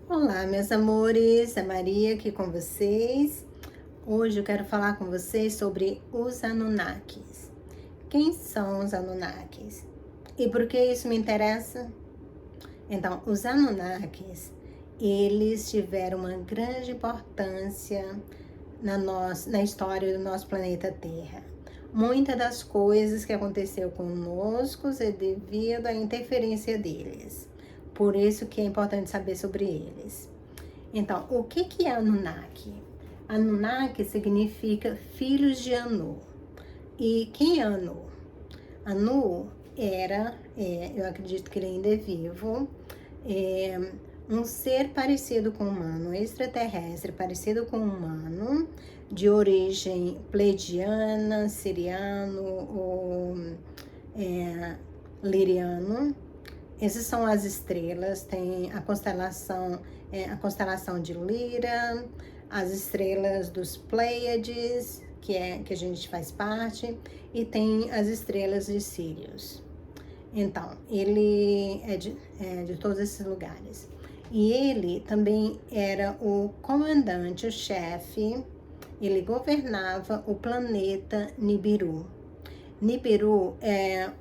Olá, meus amores, é Maria aqui com vocês. Hoje eu quero falar com vocês sobre os Anunnakis. Quem são os Anunnakis? E por que isso me interessa? Então, os Anunnakis, eles tiveram uma grande importância na história do nosso planeta Terra. Muitas das coisas que aconteceu conosco é devido à interferência deles. Por isso que é importante saber sobre eles. Então, o que é Anunnaki? Anunnaki significa filhos de Anu. E quem é Anu? Anu era, eu acredito que ele ainda é vivo, um ser parecido com humano, um extraterrestre parecido com humano, de origem pleiadiana, siriano ou liriano. Essas são as estrelas, tem a constelação de Lira, as estrelas dos Pleiades, que a gente faz parte, e tem as estrelas de Sirius. Então, ele é de todos esses lugares. E ele também era o comandante, o chefe, ele governava o planeta Nibiru. Nibiru é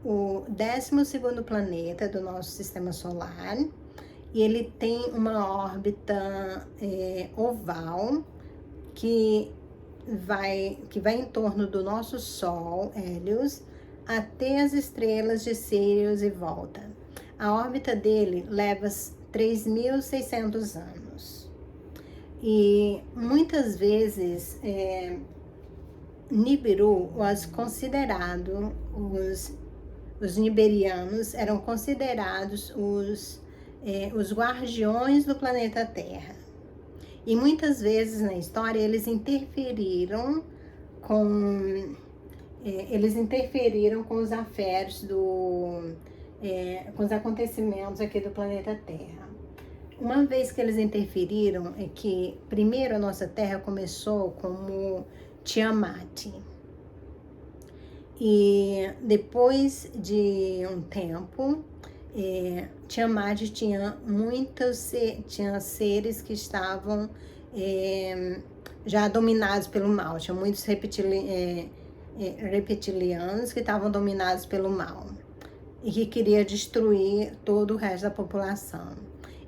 o 12º planeta do nosso sistema solar e ele tem uma órbita oval que vai em torno do nosso Sol, Hélios, até as estrelas de Sirius e volta. A órbita dele leva 3.600 anos. E muitas vezes Nibiru was considerado, os niberianos eram considerados os guardiões do planeta Terra. E muitas vezes na história eles interferiram com os afers com os acontecimentos aqui do planeta Terra. Uma vez que eles interferiram, é que primeiro a nossa Terra começou como Tiamat. E depois de um tempo, Tiamat tinha seres que estavam já dominados pelo mal. Tinha muitos reptilianos que estavam dominados pelo mal e que queria destruir todo o resto da população.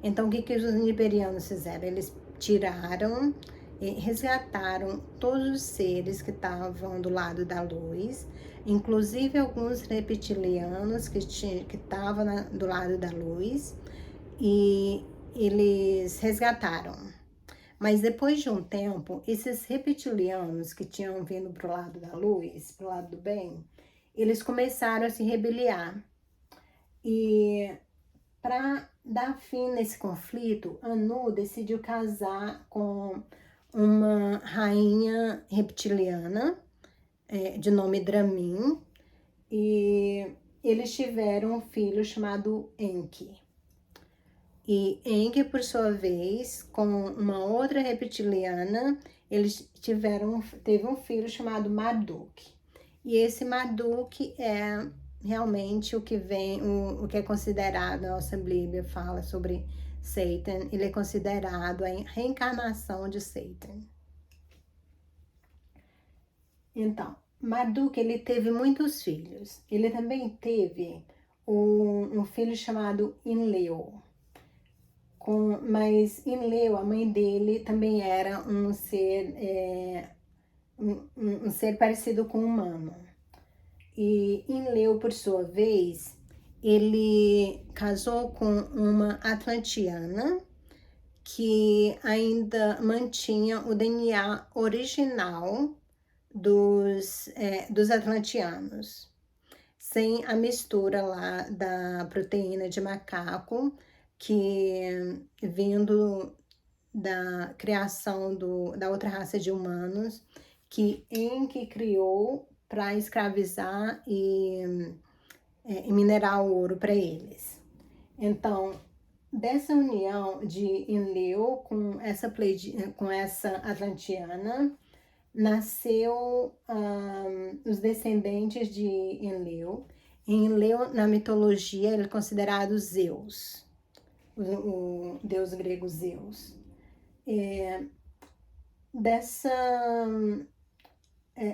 Então, o que os niberianos fizeram? Eles tiraram e resgataram todos os seres que estavam do lado da luz, inclusive alguns reptilianos que estavam do lado da luz, e eles resgataram. Mas depois de um tempo, esses reptilianos que tinham vindo para o lado da luz, para o lado do bem, eles começaram a se rebeliar. E para dar fim nesse conflito, Anu decidiu casar com uma rainha reptiliana de nome Dramin, e eles tiveram um filho chamado Enki. E Enki, por sua vez, com uma outra reptiliana, eles teve um filho chamado Marduk. E esse Marduk é realmente o que é considerado, a nossa Bíblia fala sobre Satan, ele é considerado a reencarnação de Satan. Então, Marduk, ele teve muitos filhos. Ele também teve um filho chamado Enlil. Mas Enlil, a mãe dele, também era um ser parecido com um humano. E Enlil, por sua vez, ele casou com uma atlantiana que ainda mantinha o DNA original dos atlantianos, sem a mistura lá da proteína de macaco, que vindo da criação da outra raça de humanos, que Enki criou para escravizar e minerar o ouro para eles. Então, dessa união de Enlil com essa atlantiana, nasceu os descendentes de Enlil. Enlil, na mitologia, ele é considerado Zeus. o deus grego Zeus. Dessa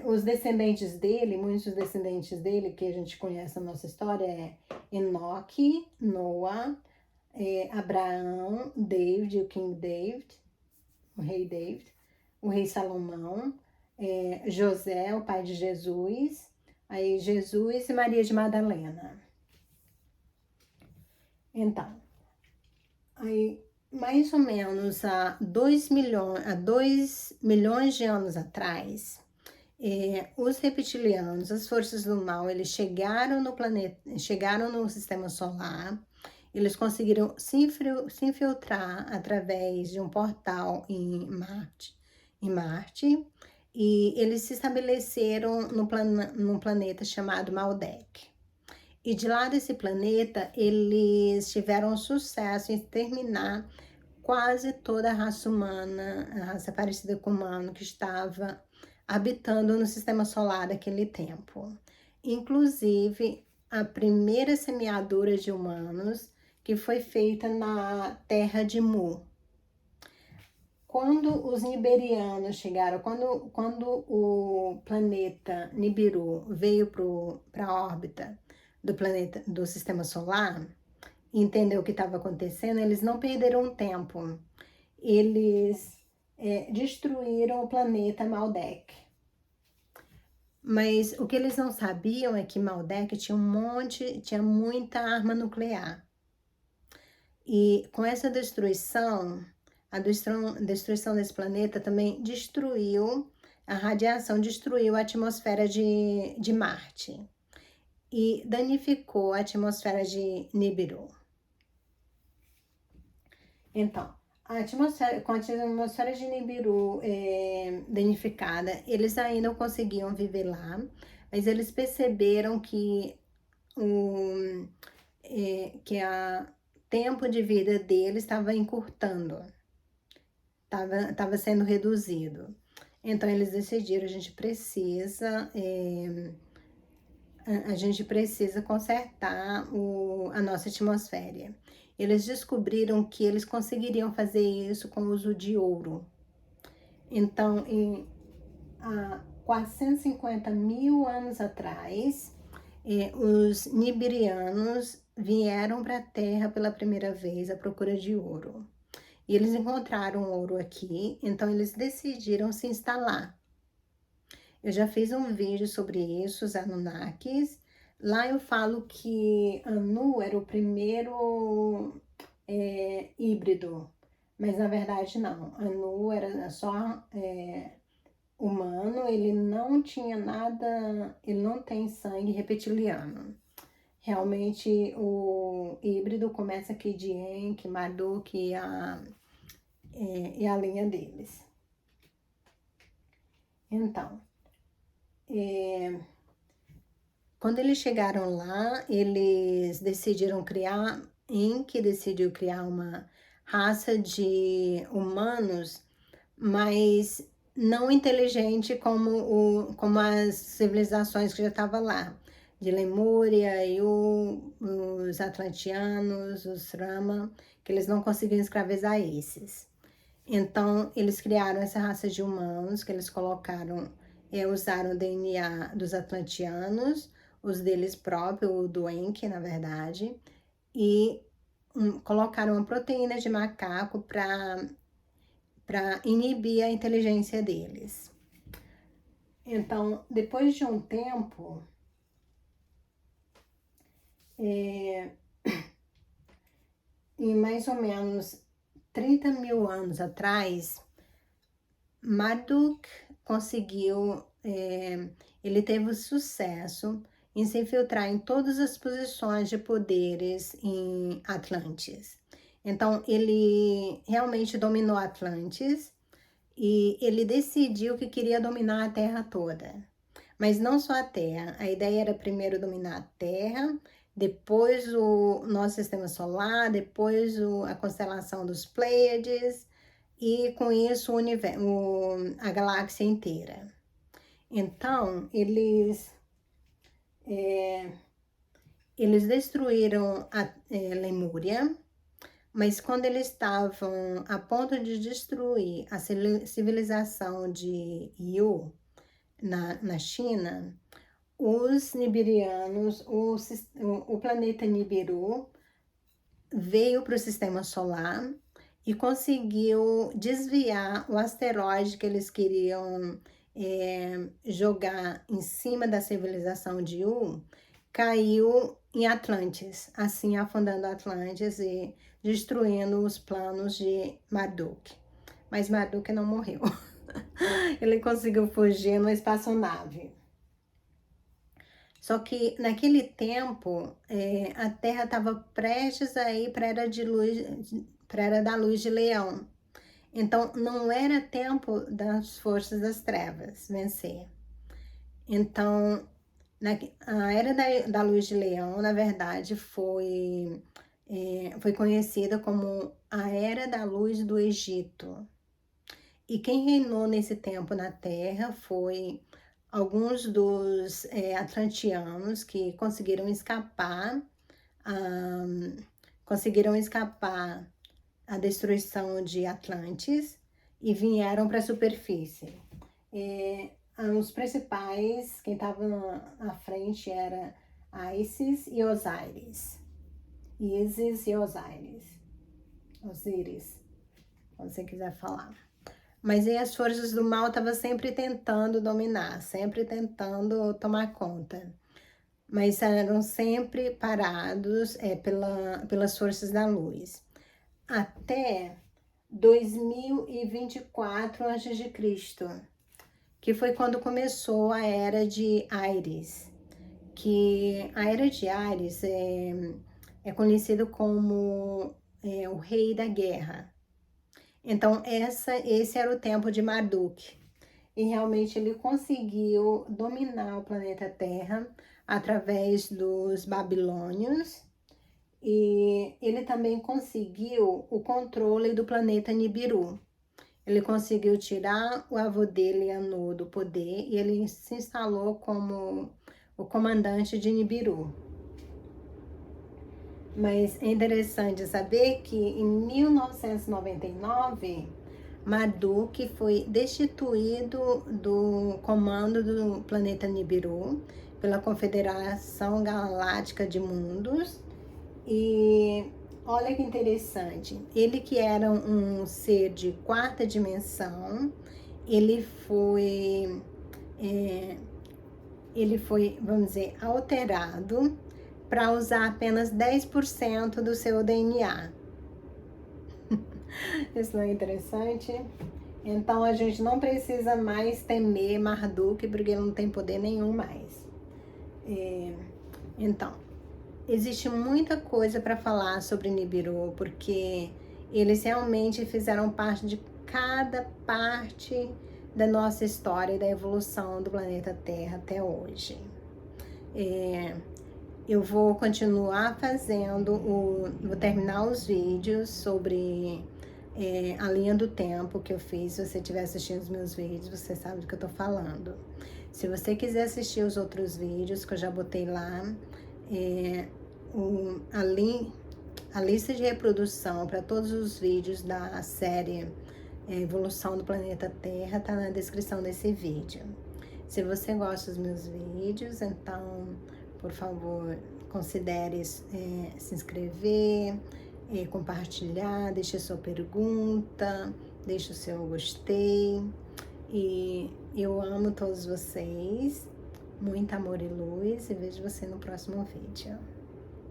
os descendentes dele, muitos descendentes dele que a gente conhece na nossa história é Enoque, Noah, Abraão, David, o King David, o rei David, o rei Salomão, José, o pai de Jesus, aí Jesus e Maria de Madalena. Então, aí mais ou menos há 2 milhões de anos atrás, os reptilianos, as forças do mal, eles chegaram no planeta, chegaram no sistema solar, eles conseguiram se infiltrar através de um portal em Marte, e eles se estabeleceram num planeta chamado Maldek. E de lá desse planeta, eles tiveram sucesso em exterminar quase toda a raça humana, a raça parecida com o humano que estava habitando no sistema solar daquele tempo. Inclusive, a primeira semeadura de humanos que foi feita na terra de Mu. Quando os niberianos chegaram, quando o planeta Nibiru veio para a órbita do sistema solar, entendeu o que estava acontecendo, eles não perderam tempo. Eles destruíram o planeta Maldek. Mas o que eles não sabiam é que Maldek tinha muita arma nuclear. E com essa destruição, a destruição desse planeta também destruiu, a radiação destruiu a atmosfera de Marte e danificou a atmosfera de Nibiru. Então, com a atmosfera de Nibiru danificada, eles ainda não conseguiam viver lá, mas eles perceberam que o tempo de vida deles estava encurtando, estava sendo reduzido. Então, eles decidiram, a gente precisa consertar a nossa atmosfera. Eles descobriram que eles conseguiriam fazer isso com o uso de ouro. Então, há 450 mil anos atrás, os nibirianos vieram para a Terra pela primeira vez à procura de ouro. E eles encontraram ouro aqui, então eles decidiram se instalar. Eu já fiz um vídeo sobre isso, os Anunnakis. Lá eu falo que Anu era o primeiro híbrido, mas na verdade não. Anu era só humano, ele não tinha nada, ele não tem sangue reptiliano. Realmente o híbrido começa aqui de Enki, Marduk e a linha deles. Então, quando eles chegaram lá, eles decidiram Enki decidiu criar uma raça de humanos, mas não inteligente como as civilizações que já estavam lá, de Lemúria e os atlantianos, os Rama, que eles não conseguiam escravizar esses. Então, eles criaram essa raça de humanos, que eles usaram o DNA dos atlantianos, os deles próprios, o do Enki, na verdade, e colocaram uma proteína de macaco para inibir a inteligência deles. Então, depois de um tempo, em mais ou menos 30 mil anos atrás, Marduk conseguiu, ele teve sucesso em se infiltrar em todas as posições de poderes em Atlantis. Então, ele realmente dominou Atlantis e ele decidiu que queria dominar a Terra toda. Mas não só a Terra, a ideia era primeiro dominar a Terra, depois o nosso sistema solar, depois a constelação dos Pleiades e com isso a galáxia inteira. Então, eles destruíram a Lemúria, Mas quando eles estavam a ponto de destruir a civilização de Yu na China, os nibirianos, o planeta Nibiru veio para o sistema solar e conseguiu desviar o asteroide que eles queriam jogar em cima da civilização de Yu, caiu em Atlantis, assim afundando Atlantis e destruindo os planos de Marduk. Mas Marduk não morreu. Ele conseguiu fugir numa espaçonave. Só que naquele tempo, a Terra estava prestes a ir para a era da luz de Leão. Então, não era tempo das forças das trevas vencer. Então, a era da luz de Leão, na verdade, foi conhecida como a era da luz do Egito. E quem reinou nesse tempo na Terra foi alguns dos atlantianos que conseguiram escapar a destruição de Atlantis e vieram para a superfície. Os principais, quem estava na frente era Isis e Osíris. Isis e Osíris. Osíris, quando você quiser falar. Mas aí as forças do mal estavam sempre tentando dominar, sempre tentando tomar conta. Mas eram sempre parados pelas forças da luz. Até 2024 a.C., que foi quando começou a Era de Ares. Que a Era de Ares é conhecido como o rei da guerra. Então, esse era o tempo de Marduk. E realmente ele conseguiu dominar o planeta Terra através dos babilônios. E ele também conseguiu o controle do planeta Nibiru. Ele conseguiu tirar o avô dele, Anu, do poder, e ele se instalou como o comandante de Nibiru. Mas é interessante saber que em 1999, Marduk foi destituído do comando do planeta Nibiru pela Confederação Galáctica de Mundos. E olha que interessante, ele que era um ser de quarta dimensão, ele foi, vamos dizer, alterado para usar apenas 10% do seu DNA. Isso não é interessante? Então a gente não precisa mais temer Marduk, porque ele não tem poder nenhum mais. Então, existe muita coisa para falar sobre Nibiru, porque eles realmente fizeram parte de cada parte da nossa história e da evolução do planeta Terra até hoje. Eu vou continuar fazendo, vou terminar os vídeos sobre a linha do tempo que eu fiz. Se você estiver assistindo os meus vídeos, você sabe do que eu tô falando. Se você quiser assistir os outros vídeos que eu já botei lá, a lista de reprodução para todos os vídeos da série Evolução do Planeta Terra tá na descrição desse vídeo. Se você gosta dos meus vídeos, então, por favor, considere se inscrever, compartilhar, deixe sua pergunta, deixe o seu gostei. E eu amo todos vocês, muito amor e luz, e vejo você no próximo vídeo.